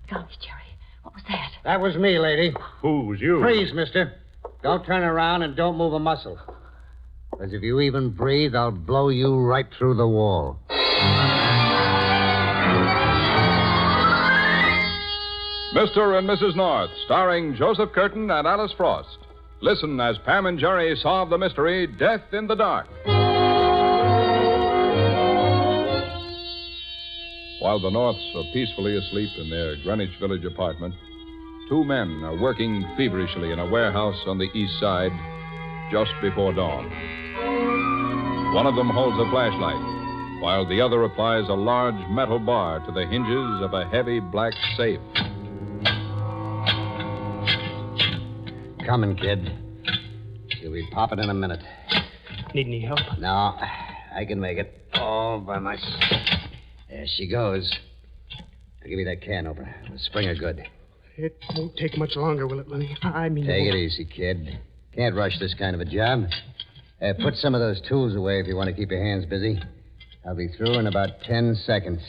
Golly, Jerry. What was that? That was me, lady. Who's you? Freeze, mister. Don't turn around and don't move a muscle. Because if you even breathe, I'll blow you right through the wall. Mr. and Mrs. North, starring Joseph Curtin and Alice Frost. Listen as Pam and Jerry solve the mystery, Death in the Dark. While the Norths are peacefully asleep in their Greenwich Village apartment, two men are working feverishly in a warehouse on the east side just before dawn. One of them holds a flashlight, while the other applies a large metal bar to the hinges of a heavy black safe. Coming, kid. You'll be popping in a minute. Need any help? No, I can make it all by myself. There she goes. Now give me that can opener. The spring are good. It won't take much longer, will it, Lenny? I mean... Take it easy, kid. Can't rush this kind of a job. Put some of those tools away if you want to keep your hands busy. I'll be through in about 10 seconds.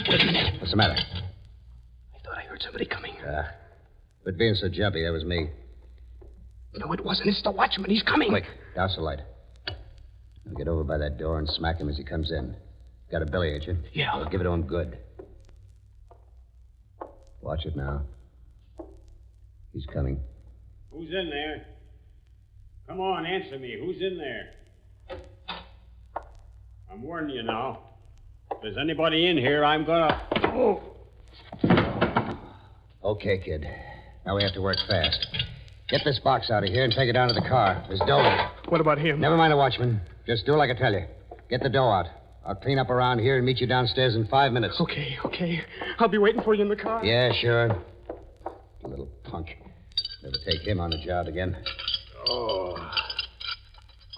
Wait a minute. What's the matter? I thought I heard somebody coming. Quit being so jumpy. That was me. No, it wasn't. It's the watchman. He's coming. Quick, douse the light. Now get over by that door and smack him as he comes in. Got a belly, ain't you? Yeah. Well, give it to him good. Watch it now. He's coming. Who's in there? Come on, answer me. Who's in there? I'm warning you now. If there's anybody in here, I'm gonna... Oh! Okay, kid. Now we have to work fast. Get this box out of here and take it down to the car. There's dough in it. What about him? Never mind the watchman. Just do like I tell you. Get the dough out. I'll clean up around here and meet you downstairs in 5 minutes. Okay. I'll be waiting for you in the car. Yeah, sure. Little punk. Never take him on the job again. Oh,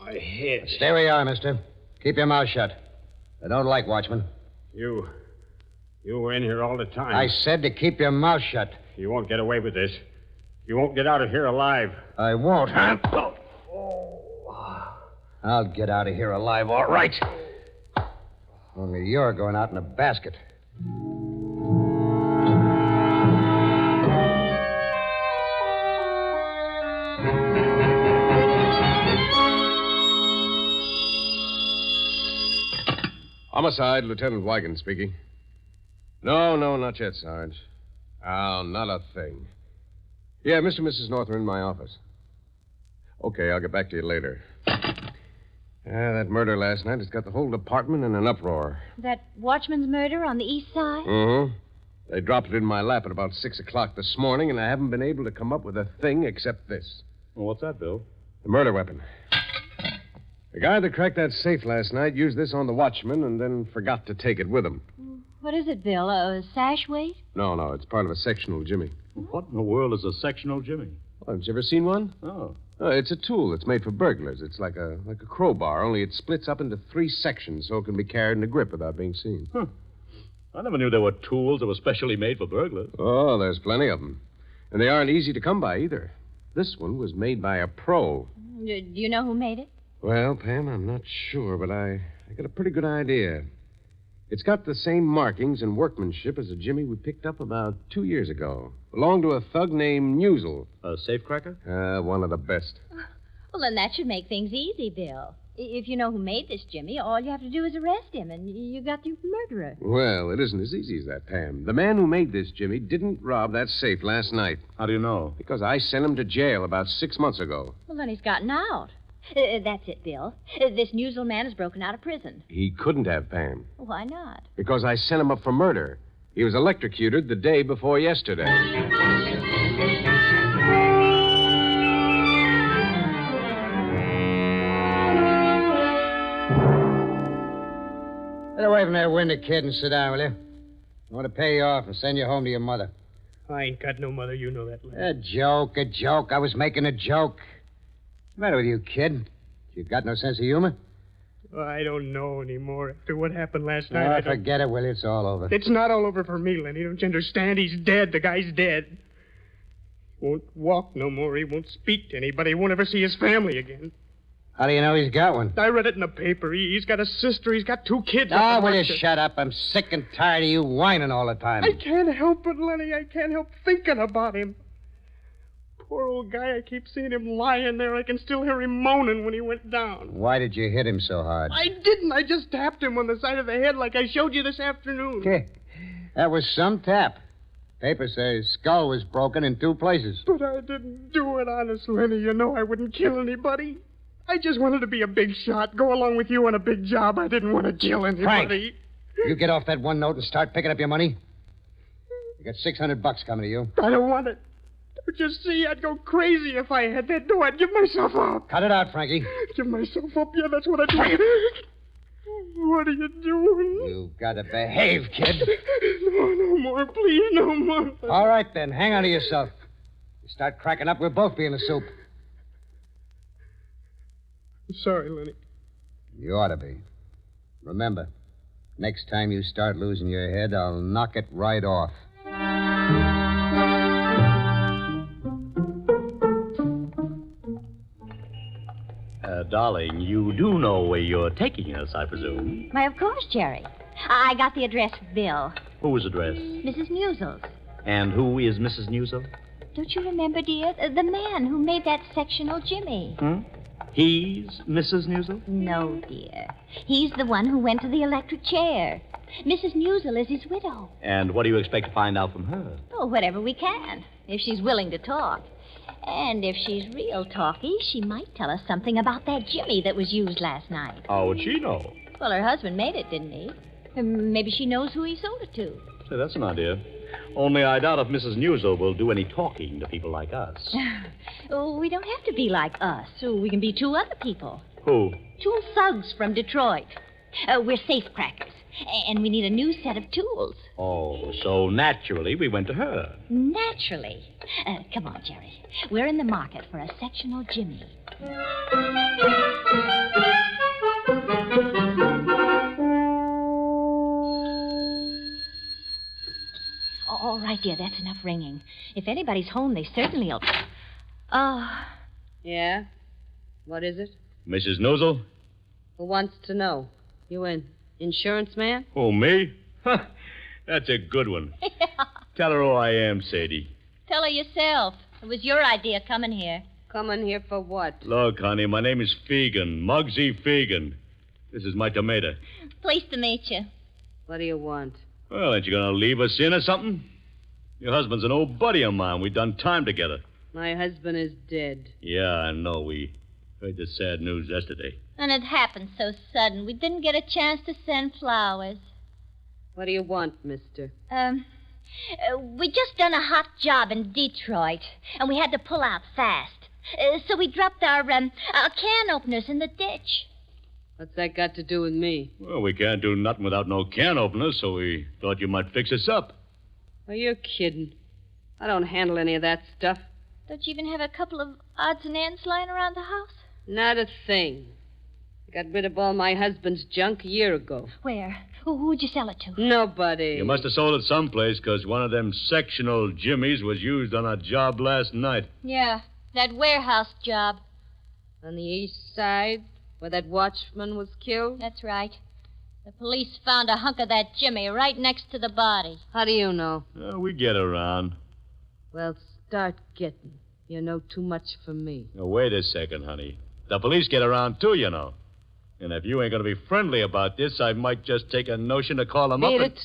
my head. Stay where you are, mister. Keep your mouth shut. I don't like watchmen. You were in here all the time. I said to keep your mouth shut. You won't get away with this. You won't get out of here alive. I won't, huh? I'll get out of here alive, all right. Only you're going out in a basket. Homicide, Lieutenant Wigan speaking. No, not yet, Sarge. Oh, not a thing. Yeah, Mr. and Mrs. North are in my office. Okay, I'll get back to you later. That murder last night has got the whole department in an uproar. That watchman's murder on the east side? Mm-hmm. They dropped it in my lap at about 6 o'clock this morning, and I haven't been able to come up with a thing except this. Well, what's that, Bill? The murder weapon. The guy that cracked that safe last night used this on the watchman and then forgot to take it with him. What is it, Bill? A sash weight? No, it's part of a sectional jimmy. What in the world is a sectional jimmy? Oh, haven't you ever seen one? Oh. It's a tool that's made for burglars. It's like a crowbar, only it splits up into 3 sections so it can be carried in a grip without being seen. Huh. I never knew there were tools that were specially made for burglars. Oh, there's plenty of them. And they aren't easy to come by either. This one was made by a pro. Do you know who made it? Well, Pam, I'm not sure, but I got a pretty good idea. It's got the same markings and workmanship as a jimmy we picked up about 2 years ago. Belonged to a thug named Newsel. A safecracker? One of the best. Well, then that should make things easy, Bill. If you know who made this jimmy, all you have to do is arrest him, and you got the murderer. Well, it isn't as easy as that, Pam. The man who made this jimmy didn't rob that safe last night. How do you know? Because I sent him to jail about 6 months ago. Well, then he's gotten out. That's it, Bill. This Newsel man has broken out of prison. He couldn't have, Pam. Why not? Because I sent him up for murder. He was electrocuted the day before yesterday. Get away from that window, kid, and sit down, will you? I want to pay you off and send you home to your mother. I ain't got no mother, you know that, Lenny. A joke. I was making a joke. What's the matter with you, kid? You got no sense of humor? Well, I don't know anymore after what happened last night. Forget it, will you? It's all over. It's not all over for me, Lenny. Don't you understand? He's dead. The guy's dead. He won't walk no more. He won't speak to anybody. He won't ever see his family again. How do you know he's got one? I read it in the paper. He's got a sister. He's got 2 kids. Ah, will you shut up? I'm sick and tired of you whining all the time. I can't help it, Lenny. I can't help thinking about him. Poor old guy. I keep seeing him lying there. I can still hear him moaning when he went down. Why did you hit him so hard? I didn't. I just tapped him on the side of the head like I showed you this afternoon. That was some tap. Paper says skull was broken in 2 places. But I didn't do it, honest, Lenny. You know I wouldn't kill anybody. I just wanted to be a big shot, go along with you on a big job. I didn't want to kill anybody. Frank, you get off that one note and start picking up your money. You got $600 coming to you. I don't want it. Don't you see? I'd go crazy if I had that. No, I'd give myself up. Cut it out, Frankie. Give myself up? Yeah, that's what I'd do. What are you doing? You've got to behave, kid. No more, please, no more. All right, then. Hang on to yourself. You start cracking up, we'll both be in the soup. Sorry, Lenny. You ought to be. Remember, next time you start losing your head, I'll knock it right off. Darling, you do know where you're taking us, I presume. Why, of course, Jerry. I got the address for Bill. Whose address? Mrs. Musel's. And who is Mrs. Newsel? Don't you remember, dear? The man who made that sectional Jimmy. He's Mrs. Newsel? No, dear. He's the one who went to the electric chair. Mrs. Newsel is his widow. And what do you expect to find out from her? Oh, whatever we can, if she's willing to talk. And if she's real talky, she might tell us something about that Jimmy that was used last night. How would she know? Well, her husband made it, didn't he? Maybe she knows who he sold it to. Say, that's an idea. Only I doubt if Mrs. Newsel will do any talking to people like us. Oh, we don't have to be like us. We can be 2 other people. Who? 2 thugs from Detroit. We're safecrackers, and we need a new set of tools. Oh, so naturally we went to her. Naturally. Come on, Jerry. We're in the market for a sectional Jimmy. All right, dear, that's enough ringing. If anybody's home, they certainly will. Oh. Yeah? What is it? Mrs. Newsel? Who wants to know? You an insurance man? Oh, me? That's a good one. Tell her who I am, Sadie. Tell her yourself. It was your idea coming here. Coming here for what? Look, honey, my name is Fegan, Muggsy Fegan. This is my tomato. Pleased to meet you. What do you want? Well, ain't you going to leave us in or something? Your husband's an old buddy of mine. We done time together. My husband is dead. Yeah, I know. We heard the sad news yesterday. And it happened so sudden. We didn't get a chance to send flowers. What do you want, mister? We just done a hot job in Detroit, and we had to pull out fast. So we dropped our can openers in the ditch. What's that got to do with me? Well, we can't do nothing without no can opener, so we thought you might fix us up. Well, you're kidding. I don't handle any of that stuff. Don't you even have a couple of odds and ends lying around the house? Not a thing. I got rid of all my husband's junk a year ago. Where? Who'd you sell it to? Nobody. You must have sold it someplace, because one of them sectional Jimmies was used on a job last night. Yeah, that warehouse job. On the east side, where that watchman was killed? That's right. The police found a hunk of that Jimmy right next to the body. How do you know? We get around. Well, start getting. You know too much for me. Now, wait a second, honey. The police get around, too, you know. And if you ain't going to be friendly about this, I might just take a notion to call them Beat up and... it.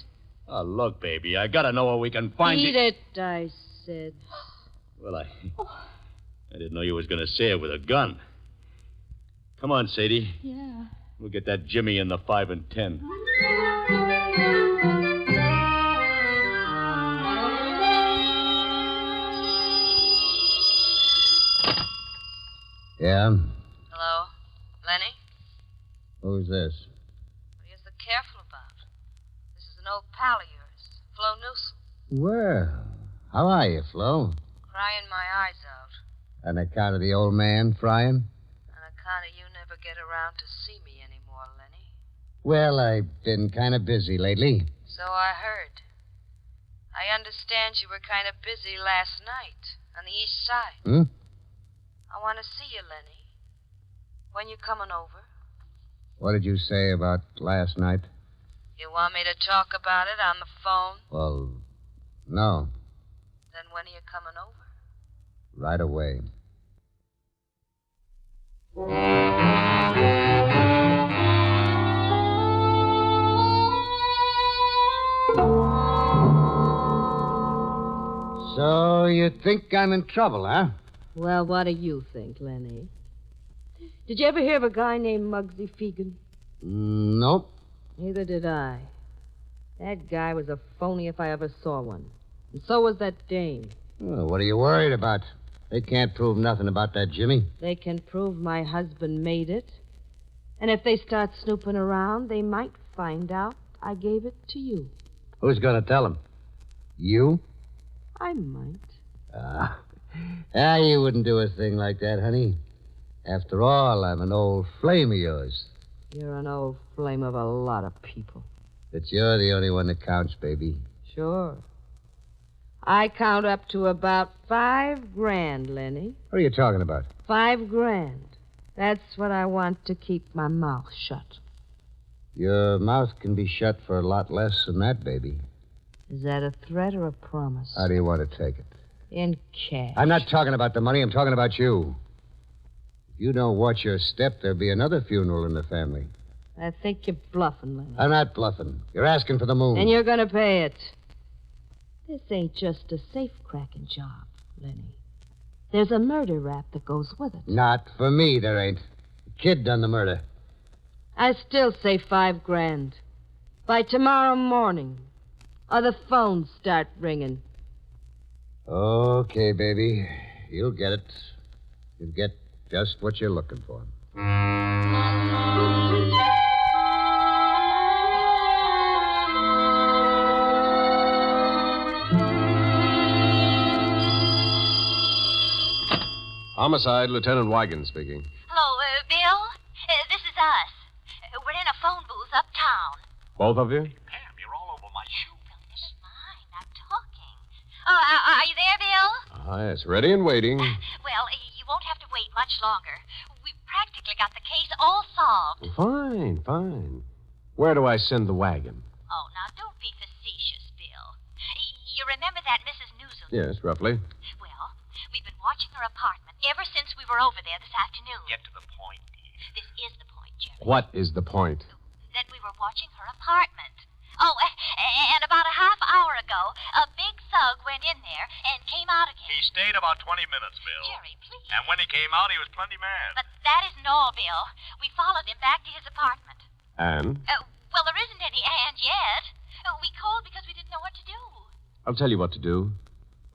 Oh, look, baby, I got to know where we can find Beat it, I said. Well, I didn't know you was going to say it with a gun. Come on, Sadie. Yeah. We'll get that Jimmy in the 5 and 10. Yeah? Hello? Lenny? Who's this? What are you so careful about? This is an old pal of yours, Flo Newsom. Well, how are you, Flo? Crying my eyes out. On account of the old man frying? On account of you never get around to see me anymore, Lenny. Well, I've been kind of busy lately. So I heard. I understand you were kind of busy last night on the east side. Hmm? I want to see you, Lenny. When you coming over? What did you say about last night? You want me to talk about it on the phone? Well, no. Then when are you coming over? Right away. So you think I'm in trouble, huh? Well, what do you think, Lenny? Did you ever hear of a guy named Muggsy Fegan? Nope. Neither did I. That guy was a phony if I ever saw one. And so was that dame. Well, what are you worried about? They can't prove nothing about that Jimmy. They can prove my husband made it. And if they start snooping around, they might find out I gave it to you. Who's going to tell them? You? I might. You wouldn't do a thing like that, honey. After all, I'm an old flame of yours. You're an old flame of a lot of people. But you're the only one that counts, baby. Sure. I count up to about $5,000, Lenny. What are you talking about? $5,000. That's what I want to keep my mouth shut. Your mouth can be shut for a lot less than that, baby. Is that a threat or a promise? How do you want to take it? In cash. I'm not talking about the money. I'm talking about you. If you don't watch your step, there'll be another funeral in the family. I think you're bluffing, Lenny. I'm not bluffing. You're asking for the moon. And you're going to pay it. This ain't just a safe-cracking job, Lenny. There's a murder rap that goes with it. Not for me, there ain't. The kid done the murder. I still say $5,000. By tomorrow morning. Or the phones start ringing. Okay, baby. You'll get it. You'll get just what you're looking for. Homicide, Lieutenant Wigan speaking. Hello, Bill? This is us. We're in a phone booth uptown. Both of you? Pam, you're all over my shoe. Never mind, I'm talking. Oh, are you there, Bill? Yes, ready and waiting. Well, you won't have to wait much longer. We've practically got the case all solved. Fine. Where do I send the wagon? Oh, now, don't be facetious, Bill. You remember that Mrs. Newsel? Yes, roughly. Well, we've been watching her apartment ever since we were over there this afternoon. Get to the point, dear. This is the point, Jerry. What is the point? That we were watching her apartment. Oh, and about a half hour ago, a big thug went in there and came out again. He stayed about 20 minutes, Bill. Jerry, please. And when he came out, he was plenty mad. But that isn't all, Bill. We followed him back to his apartment. And? Well, there isn't any and yet. We called because we didn't know what to do. I'll tell you what to do.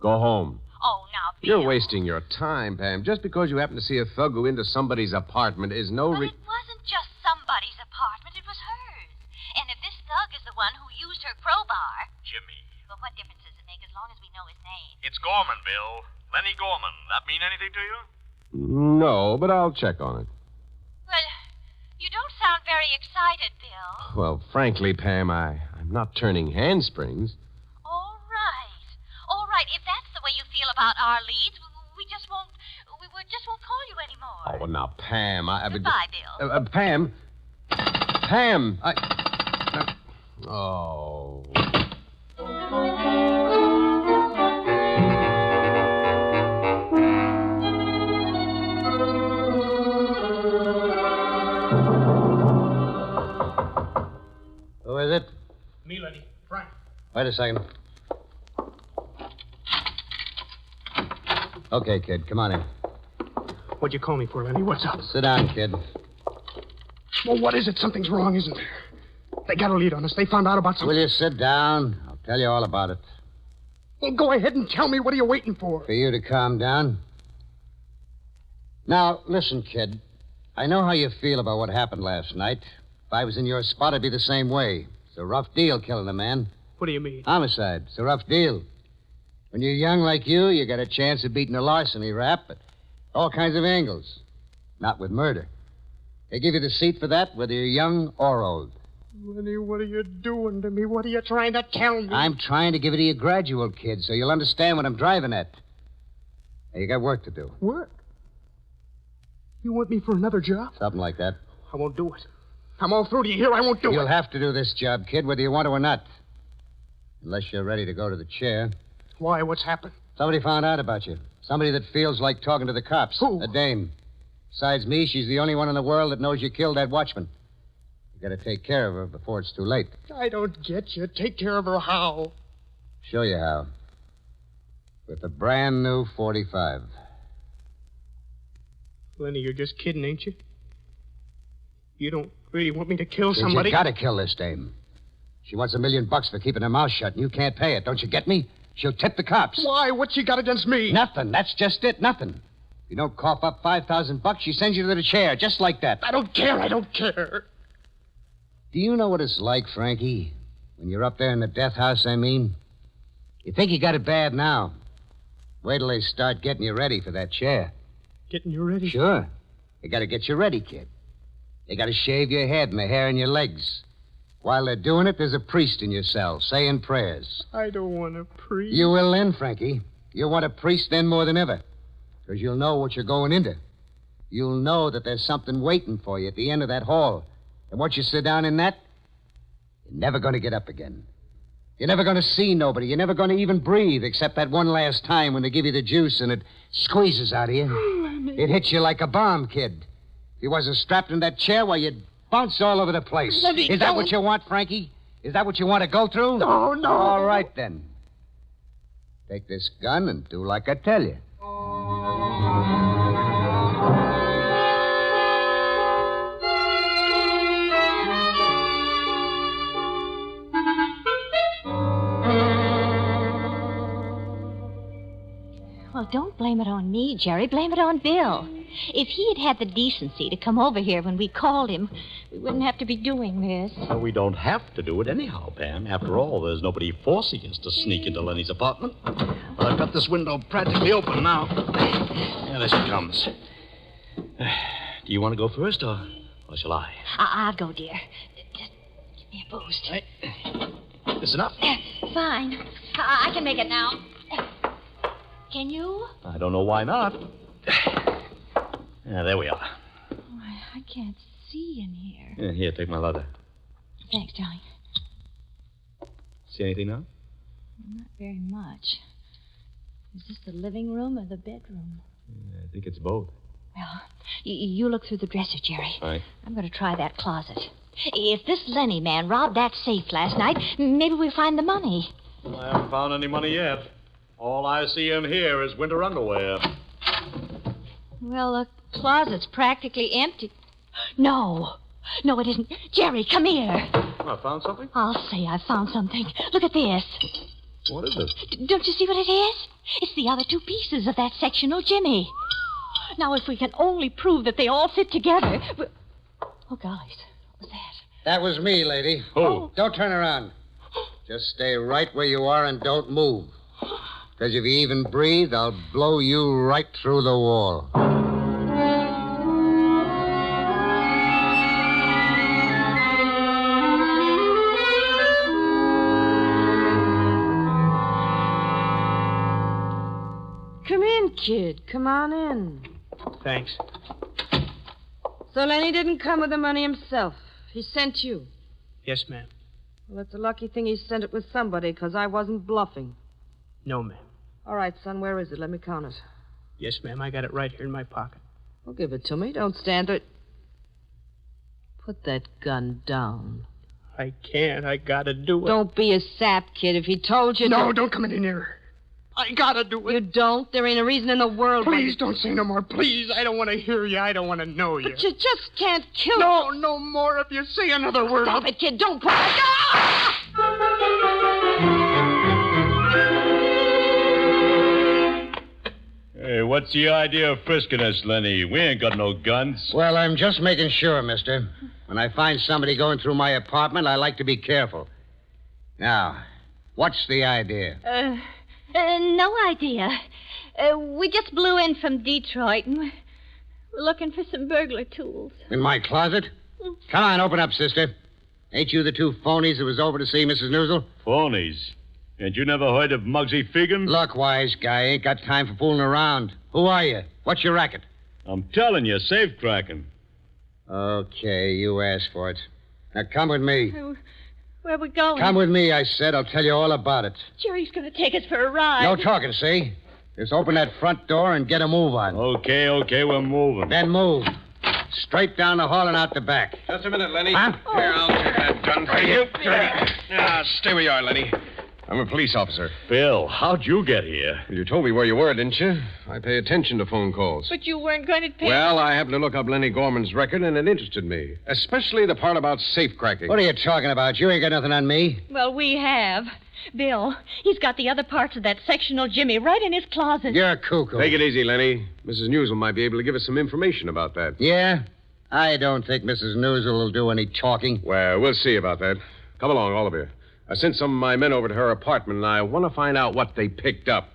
Go home. Oh, now, Bill. You're wasting your time, Pam. Just because you happen to see a thug go into somebody's apartment is no But it wasn't just somebody's apartment. It was hers. And if this thug is the one who used her crowbar... Jimmy. Well, what difference does it make as long as we know his name? It's Gorman, Bill. Lenny Gorman. That mean anything to you? No, but I'll check on it. Well, you don't sound very excited, Bill. Well, frankly, Pam, I'm not turning handsprings. All right. All right. If that's the way you feel about our leads, we just won't call you anymore. Oh, well, now, Pam, Goodbye, Bill. Pam. Pam, Oh. Who is it? Me, Lenny. Frank. Wait a second. Okay, kid, come on in. What'd you call me for, Lenny? What's up? Sit down, kid. Well, what is it? Something's wrong, isn't there? They got a lead on us. They found out about something. Will you sit down? I'll tell you all about it. Well, go ahead and tell me. What are you waiting for? For you to calm down. Now, listen, kid. I know how you feel about what happened last night. If I was in your spot, I'd be the same way. It's a rough deal killing a man. What do you mean? Homicide. It's a rough deal. When you're young like you got a chance of beating a larceny rap, but all kinds of angles. Not with murder. They give you the seat for that, whether you're young or old. Lenny, what are you doing to me? What are you trying to tell me? I'm trying to give it to you gradual, kid, so you'll understand what I'm driving at. Now, you got work to do. Work? You want me for another job? Something like that. I won't do it. I'm all through. Do you hear? I won't do it. You'll have to do this job, kid, whether you want to or not. Unless you're ready to go to the chair. Why? What's happened? Somebody found out about you. Somebody that feels like talking to the cops. Who? A dame. Besides me, she's the only one in the world that knows you killed that watchman. You gotta take care of her before it's too late. I don't get you. Take care of her how? Show you how. With a brand new .45. Lenny, you're just kidding, ain't you? You don't really want me to kill Kid, somebody? You gotta kill this dame. She wants $1 million for keeping her mouth shut, and you can't pay it. Don't you get me? She'll tip the cops. Why? What's she got against me? Nothing. That's just it. Nothing. If you don't cough up $5,000, she sends you to the chair, just like that. I don't care. I don't care. Do you know what it's like, Frankie? When you're up there in the death house, I mean? You think you got it bad now. Wait till they start getting you ready for that chair. Getting you ready? Sure. They gotta get you ready, kid. They gotta shave your head and the hair in your legs. While they're doing it, there's a priest in your cell saying prayers. I don't want a priest. You will then, Frankie. You'll want a priest then more than ever. Because you'll know what you're going into. You'll know that there's something waiting for you at the end of that hall. And once you sit down in that, you're never going to get up again. You're never going to see nobody. You're never going to even breathe except that one last time when they give you the juice and it squeezes out of you. It hits you like a bomb, kid. If you wasn't strapped in that chair, well, you'd bounce all over the place. Lenny, Is that what you want, Frankie? Is that what you want to go through? No, no. All right, then. Take this gun and do like I tell you. Well, don't blame it on me, Jerry. Blame it on Bill. If he had had the decency to come over here when we called him, we wouldn't have to be doing this. Well, we don't have to do it anyhow, Pam. After all, there's nobody forcing us to sneak into Lenny's apartment. Well, I've got this window practically open now. Yeah, there she comes. Do you want to go first, or shall I? I'll go, dear. Just give me a boost. Hey. This enough? Fine. I can make it now. Can you? I don't know why not. Yeah, there we are. Oh, I can't see in here. Yeah, here, take my leather. Thanks, darling. See anything now? Not very much. Is this the living room or the bedroom? Yeah, I think it's both. Well, you look through the dresser, Jerry. All right. I'm going to try that closet. If this Lenny man robbed that safe last night, maybe we'll find the money. Well, I haven't found any money yet. All I see in here is winter underwear. Well, the closet's practically empty. No, it isn't. Jerry, come here. I found something? I'll say I found something. Look at this. What is it? Don't you see what it is? It's the other two pieces of that sectional jimmy. Now, if we can only prove that they all fit together... Oh, guys, what was that? That was me, lady. Who? Don't turn around. Just stay right where you are and don't move. Because if you even breathe, I'll blow you right through the wall. Come in, kid. Come on in. Thanks. So Lenny didn't come with the money himself. He sent you. Yes, ma'am. Well, it's a lucky thing he sent it with somebody, because I wasn't bluffing. No, ma'am. All right, son, where is it? Let me count it. Yes, ma'am. I got it right here in my pocket. Well, give it to me. Don't stand there. Put that gun down. I can't. I gotta do it. Don't be a sap, kid. If he told you... No, don't come any nearer. I gotta do it. You don't? There ain't a reason in the world... Please don't say no more. Please. I don't want to hear you. I don't want to know you. But you just can't kill... No more. If you say another word, Stop it, kid. Don't cry. Hey, what's the idea of frisking us, Lenny? We ain't got no guns. Well, I'm just making sure, mister. When I find somebody going through my apartment, I like to be careful. Now, what's the idea? No idea. We just blew in from Detroit, and we're looking for some burglar tools. In my closet? Come on, open up, sister. Ain't you the two phonies that was over to see Mrs. Noozle? Phonies? And you never heard of Muggsy Fegan? Look, wise guy, ain't got time for fooling around. Who are you? What's your racket? I'm telling you, safe cracking. Okay, you asked for it. Now come with me. Where are we going? Come with me, I said. I'll tell you all about it. Jerry's going to take us for a ride. No talking, see? Just open that front door and get a move on. Okay, we're moving. Then move. Straight down the hall and out the back. Just a minute, Lenny. Huh? Here, I'll take that gun for you. Stay where you are, Lenny. I'm a police officer. Bill, how'd you get here? You told me where you were, didn't you? I pay attention to phone calls. But you weren't going to pay... Well, I happened to look up Lenny Gorman's record, and it interested me. Especially the part about safe cracking. What are you talking about? You ain't got nothing on me. Well, we have. Bill, he's got the other parts of that sectional Jimmy right in his closet. You're cuckoo. Take it easy, Lenny. Mrs. Newsel might be able to give us some information about that. Yeah? I don't think Mrs. Newsel will do any talking. Well, we'll see about that. Come along, all of you. I sent some of my men over to her apartment, and I want to find out what they picked up.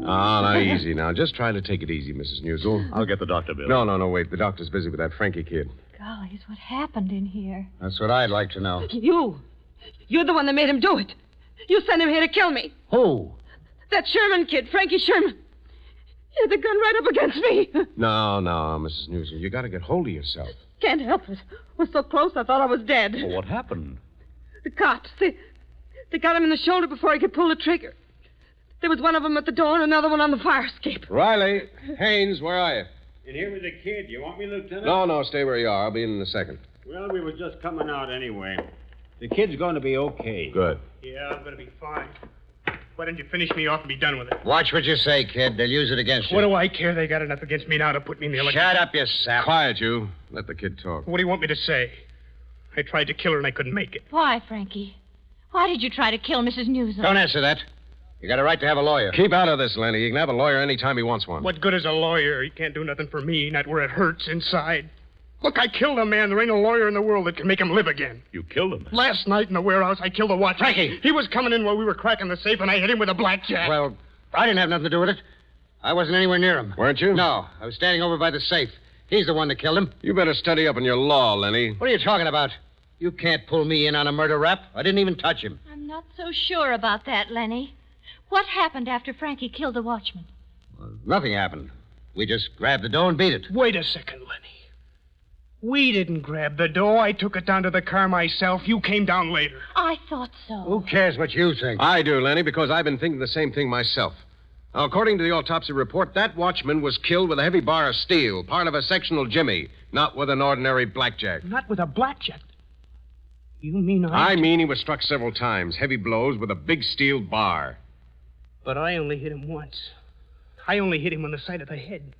Now, easy now. Just try to take it easy, Mrs. Newsel. I'll get the doctor, Bill. No, wait. The doctor's busy with that Frankie kid. Gollies, what happened in here? That's what I'd like to know. You're the one that made him do it. You sent him here to kill me. Who? That Sherman kid, Frankie Sherman. He had the gun right up against me. No, Mrs. Newsel. You got to get hold of yourself. Can't help it. Was so close I thought I was dead. Well, what happened? The cops, they got him in the shoulder before he could pull the trigger. There was one of them at the door and another one on the fire escape. Riley, Haynes, where are you? In here with the kid. You want me, Lieutenant? No, stay where you are. I'll be in a second. Well, we were just coming out anyway. The kid's going to be okay. Good. Yeah, I'm going to be fine. Why don't you finish me off and be done with it? Watch what you say, kid. They'll use it against you. What do I care? They got enough against me now to put me in the electric... Shut up, you sap. Quiet, you. Let the kid talk. What do you want me to say? I tried to kill her and I couldn't make it. Why, Frankie? Why did you try to kill Mrs. Newsel? Don't answer that. You got a right to have a lawyer. Keep out of this, Lenny. You can have a lawyer any time he wants one. What good is a lawyer? He can't do nothing for me, not where it hurts inside. Look, I killed a man. There ain't a lawyer in the world that can make him live again. You killed him? Last night in the warehouse, I killed a watchman. Frankie! He was coming in while we were cracking the safe, and I hit him with a blackjack. Well, I didn't have nothing to do with it. I wasn't anywhere near him. Weren't you? No. I was standing over by the safe. He's the one that killed him. You better study up on your law, Lenny. What are you talking about? You can't pull me in on a murder rap. I didn't even touch him. I'm not so sure about that, Lenny. What happened after Frankie killed the watchman? Well, nothing happened. We just grabbed the dough and beat it. Wait a second, Lenny. We didn't grab the dough. I took it down to the car myself. You came down later. I thought so. Who cares what you think? I do, Lenny, because I've been thinking the same thing myself. Now, according to the autopsy report, that watchman was killed with a heavy bar of steel, part of a sectional Jimmy, not with an ordinary blackjack. Not with a blackjack. You mean I mean he was struck several times, heavy blows with a big steel bar. But I only hit him once. I only hit him on the side of the head.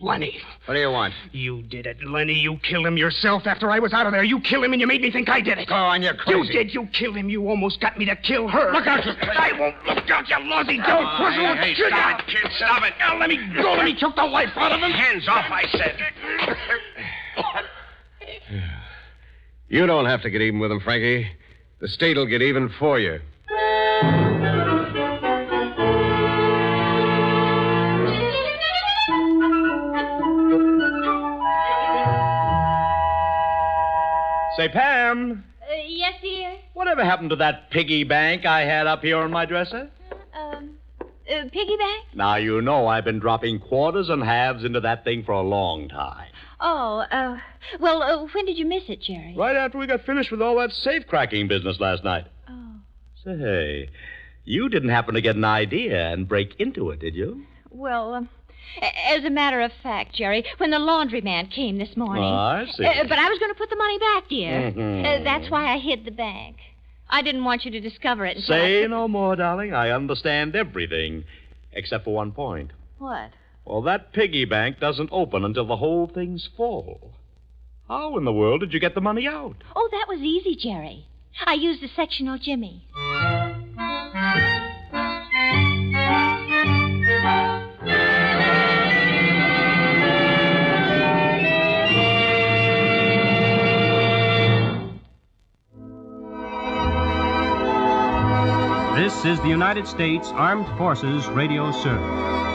Lenny. What do you want? You did it, Lenny. You killed him yourself after I was out of there. You killed him and you made me think I did it. Go on, you're crazy. You did. You killed him. You almost got me to kill her. Look out, you... I won't look out, you lousy dog. Hey, stop it, kid. Stop it. Now, let me go. Let me choke the life out of him. Hands off, I said. You don't have to get even with him, Frankie. The state'll get even for you. Say, Pam, Yes, dear? whatever happened to that piggy bank I had up here on my dresser? Piggy bank? Now, you know I've been dropping quarters and halves into that thing for a long time. Oh, well, when did you miss it, Jerry? Right after we got finished with all that safe-cracking business last night. Oh. Say, you didn't happen to get an idea and break into it, did you? Well, as a matter of fact, Jerry, when the laundryman came this morning... Oh, I see. But I was going to put the money back, dear. Mhm. That's why I hid the bank. I didn't want you to discover it until Say no more, darling. I understand everything, except for one point. What? Well, that piggy bank doesn't open until the whole thing's full. How in the world did you get the money out? Oh, that was easy, Jerry. I used the sectional Jimmy. This is the United States Armed Forces Radio Service.